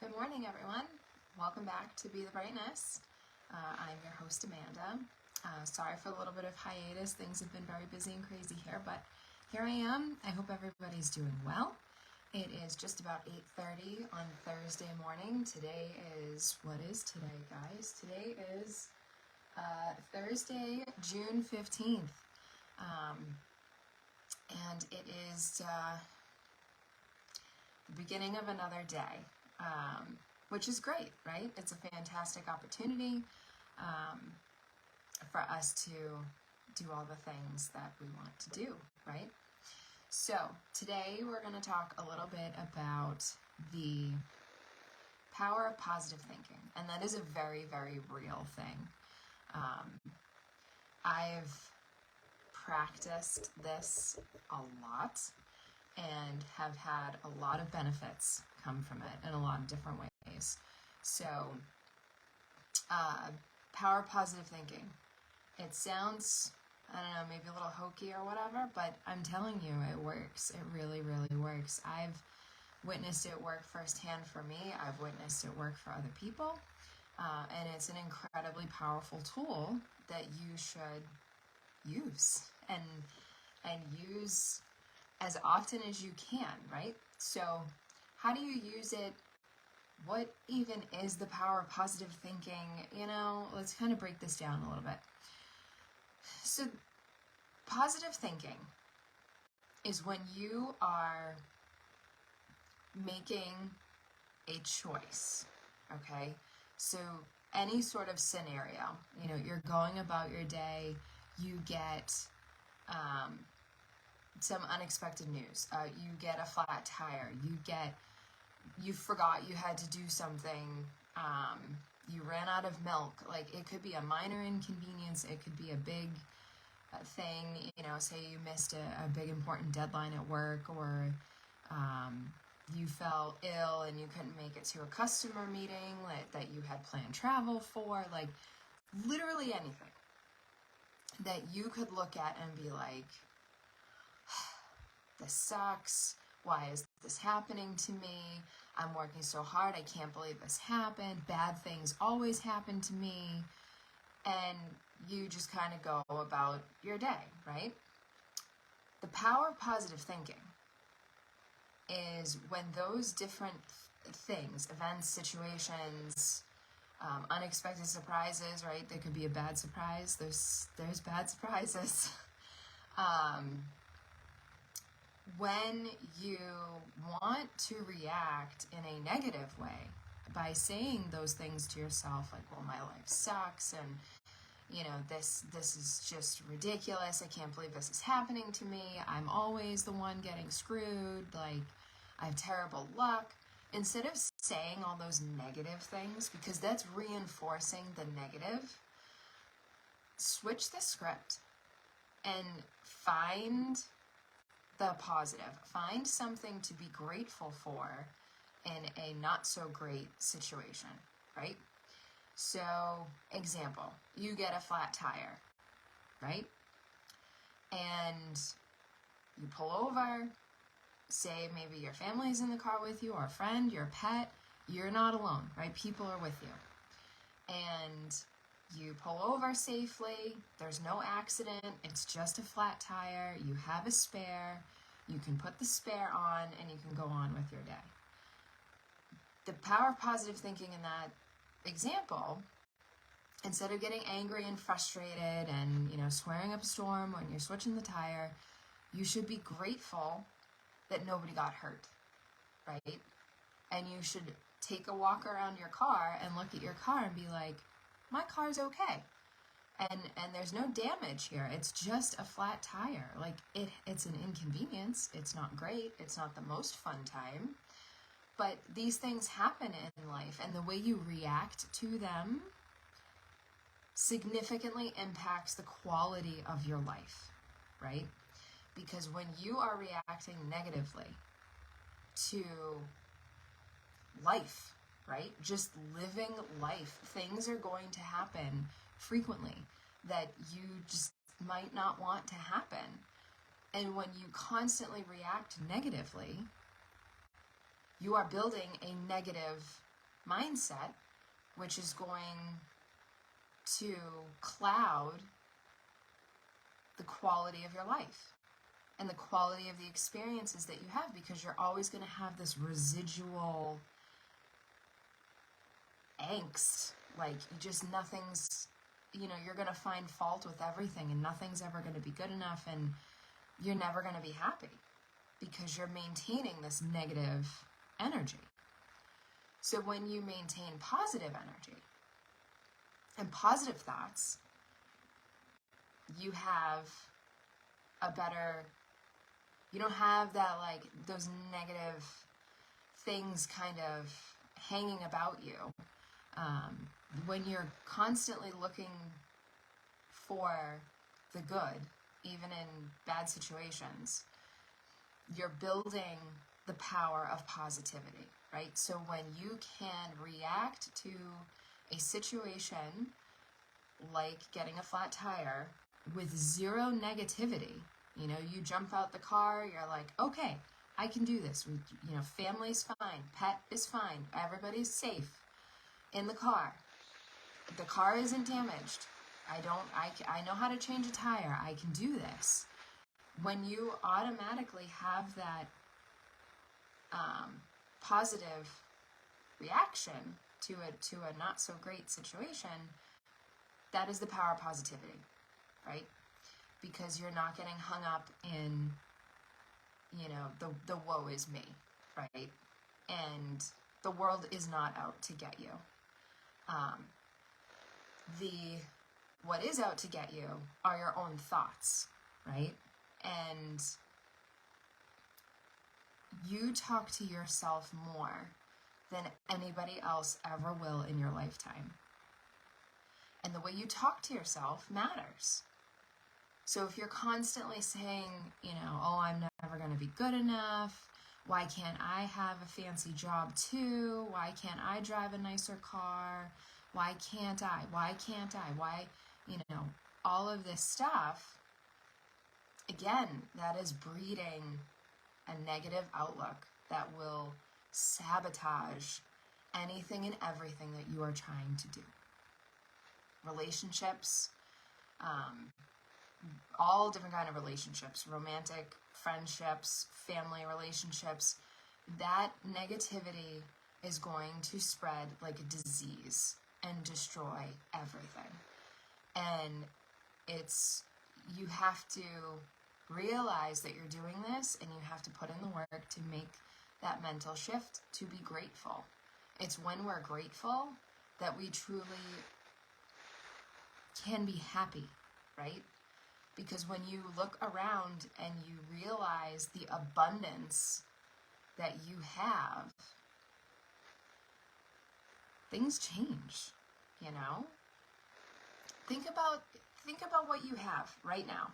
Good morning, everyone. Welcome back to Be the Brightness. I'm your host, Amanda. Sorry for a little bit of hiatus. Things have been very busy and crazy here, but here I am. I hope everybody's doing well. It is just about 8:30 on Thursday morning. Today is, what is today, guys? Today is Thursday, June 15th. And it is the beginning of another day. Which is great, right? It's a fantastic opportunity for us to do all the things that we want to do, right? So today we're going to talk a little bit about the power of positive thinking, and that is a very, very real thing. I've practiced this a lot and have had a lot of benefits come from it in a lot of different ways. So, power of positive thinking. It sounds, I don't know, maybe a little hokey or whatever, but I'm telling you, it works. It really, really works. I've witnessed it work firsthand for me. I've witnessed it work for other people. And it's an incredibly powerful tool that you should use and use as often as you can, right? So how do you use it? What even is the power of positive thinking? Let's kind of break this down a little bit. So positive thinking is when you are making a choice, okay? So any sort of scenario, you're going about your day, you get some unexpected news. You get a flat tire. You forgot you had to do something. You ran out of milk. Like, it could be a minor inconvenience. It could be a big thing. Say you missed a big important deadline at work, or you fell ill and you couldn't make it to a customer meeting that you had planned travel for. Like, literally anything that you could look at and be like, this sucks. Why is this happening to me? I'm working so hard. I can't believe this happened. Bad things always happen to me. And you just kind of go about your day, right? The power of positive thinking is when those different things, events, situations, unexpected surprises, right? There could be a bad surprise. There's bad surprises. When you want to react in a negative way by saying those things to yourself, like, well, my life sucks, and this is just ridiculous, I can't believe this is happening to me, I'm always the one getting screwed, like, I have terrible luck. Instead of saying all those negative things, because that's reinforcing the negative, switch the script and find the positive. Find something to be grateful for in a not so great situation, right? So, example, you get a flat tire, right? And you pull over, say maybe your family's in the car with you, or a friend, your pet, you're not alone, right? People are with you. And you pull over safely, there's no accident, it's just a flat tire, you have a spare, you can put the spare on, and you can go on with your day. The power of positive thinking in that example, instead of getting angry and frustrated and, swearing up a storm when you're switching the tire, you should be grateful that nobody got hurt, right? And you should take a walk around your car and look at your car and be like, my car's okay, and there's no damage here. It's just a flat tire. Like, it's an inconvenience. It's not great. It's not the most fun time, but these things happen in life, and the way you react to them significantly impacts the quality of your life, right? Because when you are reacting negatively to life, right? Just living life. Things are going to happen frequently that you just might not want to happen. And when you constantly react negatively, you are building a negative mindset, which is going to cloud the quality of your life and the quality of the experiences that you have, because you're always going to have this residual angst. Like, nothing's, you're going to find fault with everything, and nothing's ever going to be good enough, and you're never going to be happy because you're maintaining this negative energy. So when you maintain positive energy and positive thoughts, you have you don't have that, like, those negative things kind of hanging about you. When you're constantly looking for the good, even in bad situations, you're building the power of positivity, right? So when you can react to a situation like getting a flat tire with zero negativity, you jump out the car, you're like, okay, I can do this. Family's fine, pet is fine, everybody's safe in the car. The car isn't damaged. I know how to change a tire. I can do this. When you automatically have that positive reaction to a not so great situation, that is the power of positivity, right? Because you're not getting hung up in, the woe is me, right? And the world is not out to get you. What is out to get you are your own thoughts, right? And you talk to yourself more than anybody else ever will in your lifetime. And the way you talk to yourself matters. So if you're constantly saying, oh, I'm never going to be good enough, why can't I have a fancy job too? Why can't I drive a nicer car? Why can't I? Why, all of this stuff, again, that is breeding a negative outlook that will sabotage anything and everything that you are trying to do. Relationships, all different kind of relationships, romantic, friendships, family relationships, that negativity is going to spread like a disease and destroy everything. And you have to realize that you're doing this, and you have to put in the work to make that mental shift to be grateful. It's when we're grateful that we truly can be happy, right? Because when you look around and you realize the abundance that you have, things change, Think about what you have right now.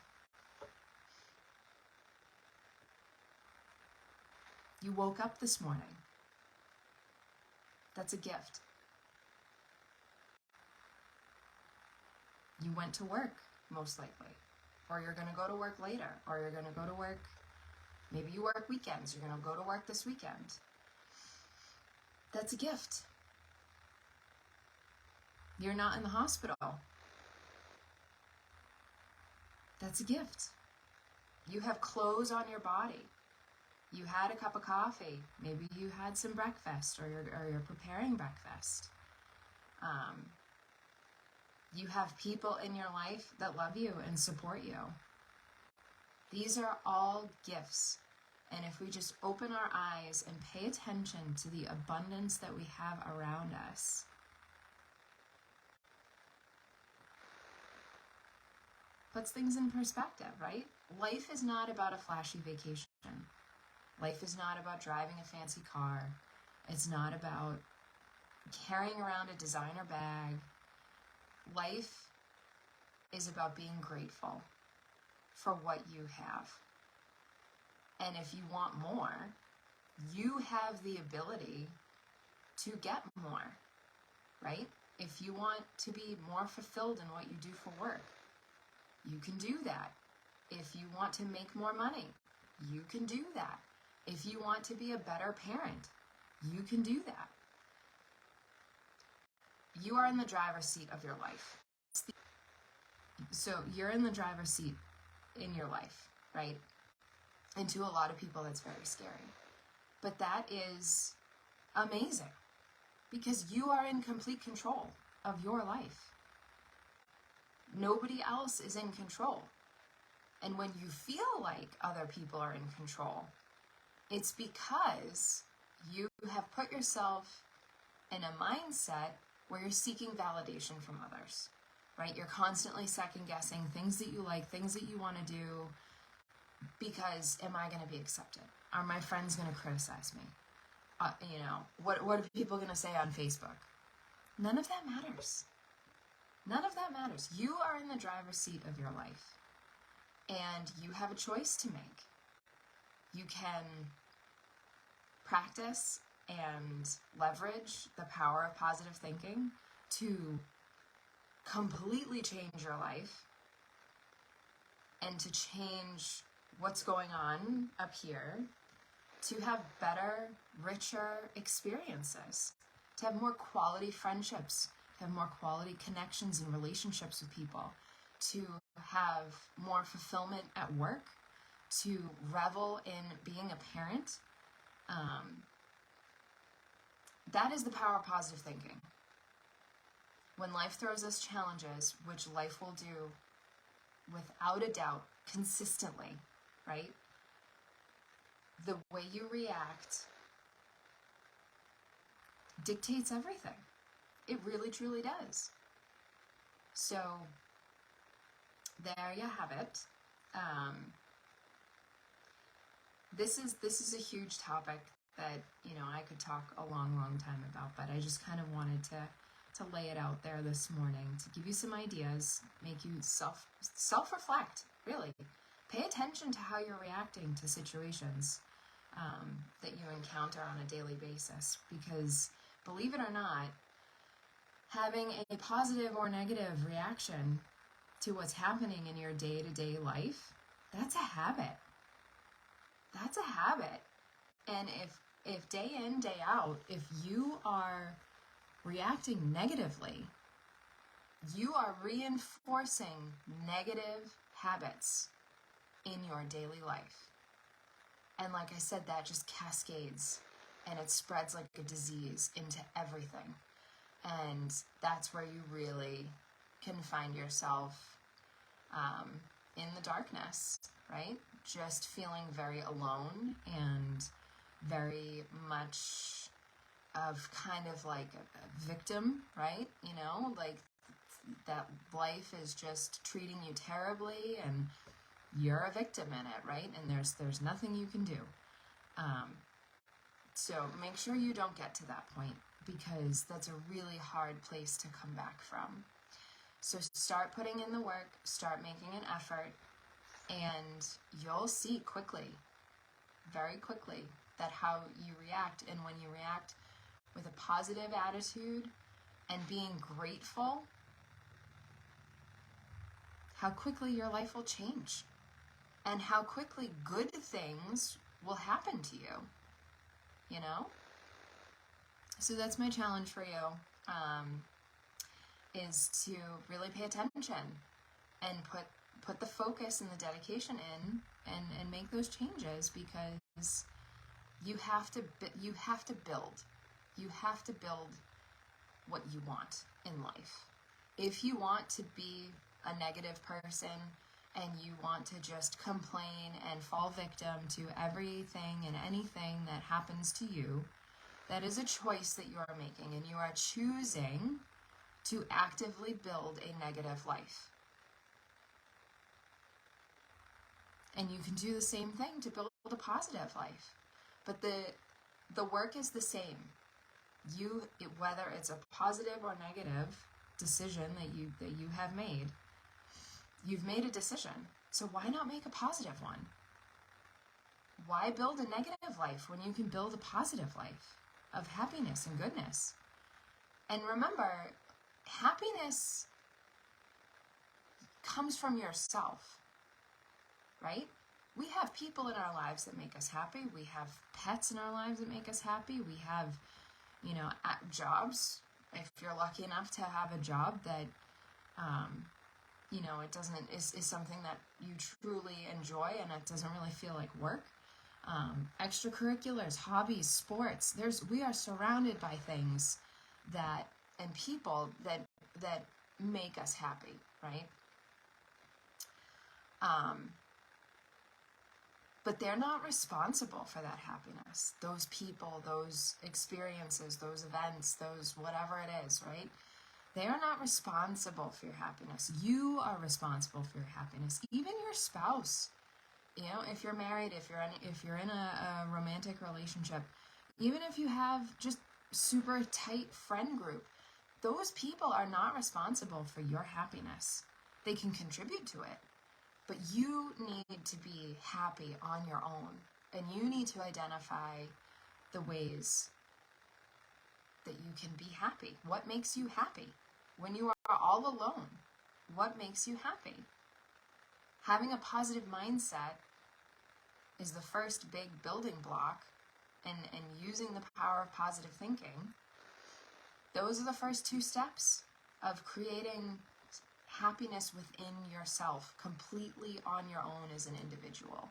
You woke up this morning. That's a gift. You went to work, most likely. Or you're going to go to work later. Or you're going to go to work, maybe you work weekends. You're going to go to work this weekend. That's a gift. You're not in the hospital. That's a gift. You have clothes on your body. You had a cup of coffee. Maybe you had some breakfast, or you're preparing breakfast. You have people in your life that love you and support you. These are all gifts. And if we just open our eyes and pay attention to the abundance that we have around us, puts things in perspective, right? Life is not about a flashy vacation. Life is not about driving a fancy car. It's not about carrying around a designer bag. Life is about being grateful for what you have. And if you want more, you have the ability to get more, right? If you want to be more fulfilled in what you do for work, you can do that. If you want to make more money, you can do that. If you want to be a better parent, you can do that. you are in the driver's seat of your life. So you're in the driver's seat in your life, right? And to a lot of people, that's very scary. But that is amazing because you are in complete control of your life. Nobody else is in control. And when you feel like other people are in control, it's because you have put yourself in a mindset where you're seeking validation from others, right? You're constantly second guessing things that you like, things that you want to do, because am I going to be accepted? Are my friends going to criticize me? What are people going to say on Facebook? None of that matters. None of that matters. You are in the driver's seat of your life, and you have a choice to make. You can practice and leverage the power of positive thinking to completely change your life and to change what's going on up here, to have better, richer experiences, to have more quality friendships, to have more quality connections and relationships with people, to have more fulfillment at work, to revel in being a parent. That is the power of positive thinking. When life throws us challenges, which life will do without a doubt, consistently, right? The way you react dictates everything. It really, truly does. So, there you have it. This is a huge topic that, I could talk a long, long time about, but I just kind of wanted to lay it out there this morning to give you some ideas, make you self-reflect, really. Pay attention to how you're reacting to situations that you encounter on a daily basis, because believe it or not, having a positive or negative reaction to what's happening in your day-to-day life, that's a habit. That's a habit. And if day in, day out, if you are reacting negatively, you are reinforcing negative habits in your daily life. And like I said, that just cascades and it spreads like a disease into everything. And that's where you really can find yourself in the darkness, right? Just feeling very alone and very much of kind of like a victim, right? Like that life is just treating you terribly and you're a victim in it, right? And there's nothing you can do. So make sure you don't get to that point, because that's a really hard place to come back from. So start putting in the work, start making an effort, and you'll see quickly, very quickly, that how you react. And when you react with a positive attitude and being grateful, how quickly your life will change and how quickly good things will happen to you, So that's my challenge for you, is to really pay attention and put the focus and the dedication in and make those changes, because you have to build. You have to build what you want in life. If you want to be a negative person and you want to just complain and fall victim to everything and anything that happens to you, that is a choice that you are making, and you are choosing to actively build a negative life. And you can do the same thing to build a positive life. But the work is the same. Whether it's a positive or negative decision that you have made, you've made a decision. So why not make a positive one? Why build a negative life when you can build a positive life of happiness and goodness? And remember, happiness comes from yourself, right? We have people in our lives that make us happy. We have pets in our lives that make us happy. We have, jobs If you're lucky enough to have a job that, it doesn't, is something that you truly enjoy and it doesn't really feel like work. Extracurriculars, hobbies, sports. We are surrounded by things that, and people that make us happy, right? But they're not responsible for that happiness. Those people, those experiences, those events, those whatever it is, right? They are not responsible for your happiness. You are responsible for your happiness. Even your spouse, if you're married, if you're in a romantic relationship, even if you have just super tight friend group, those people are not responsible for your happiness. They can contribute to it, but you need to be happy on your own, and you need to identify the ways that you can be happy. What makes you happy? When you are all alone, what makes you happy? Having a positive mindset is the first big building block, and using the power of positive thinking. Those are the first 2 steps of creating happiness within yourself, completely on your own as an individual.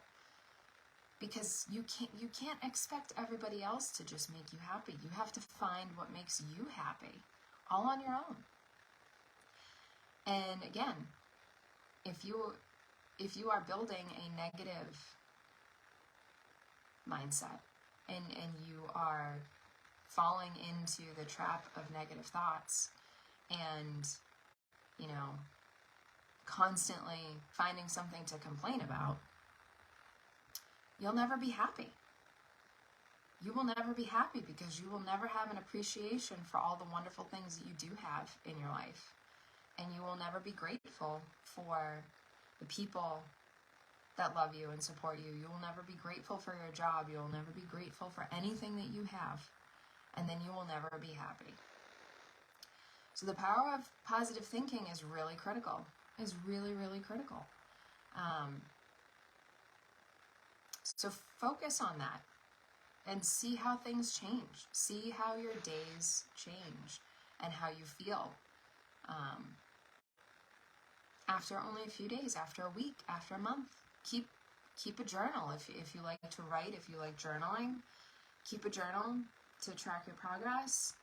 Because you can't expect everybody else to just make you happy. You have to find what makes you happy, all on your own. And again, if you are building a negative mindset and you are falling into the trap of negative thoughts and constantly finding something to complain about, you'll never be happy. You will never be happy because you will never have an appreciation for all the wonderful things that you do have in your life. And you will never be grateful for the people that love you and support you. You will never be grateful for your job. You will never be grateful for anything that you have. And then you will never be happy. So the power of positive thinking is really critical. Is really, really critical. So focus on that and see how things change. See how your days change and how you feel. After only a few days, after a week, after a month. Keep a journal. If you like to write, if you like journaling, keep a journal to track your progress.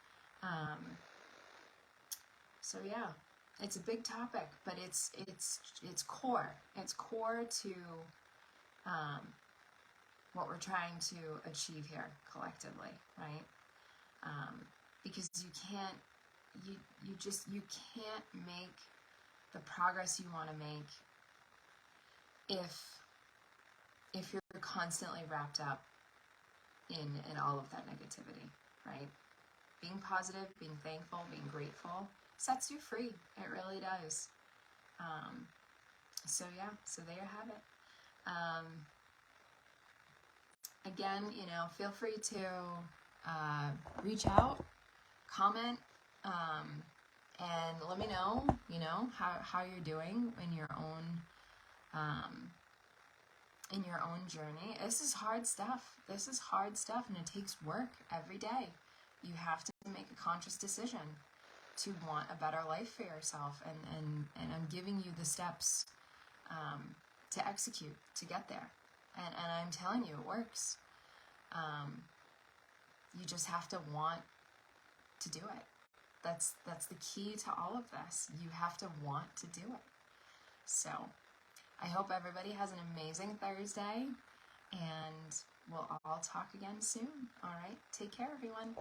So yeah, it's a big topic, but it's core. It's core to what we're trying to achieve here collectively, right? Because you can't make the progress you want to make if you're constantly wrapped up in all of that negativity, right? Being positive, being thankful, being grateful sets you free. It really does. So there you have it. Again, feel free to reach out, comment, and let me know, how you're doing in your own journey. This is hard stuff. And it takes work every day. You have to make a conscious decision to want a better life for yourself, and I'm giving you the steps to execute, to get there. And I'm telling you, it works. You just have to want to do it. That's the key to all of this. You have to want to do it. So I hope everybody has an amazing Thursday, and we'll all talk again soon. All right, take care, everyone.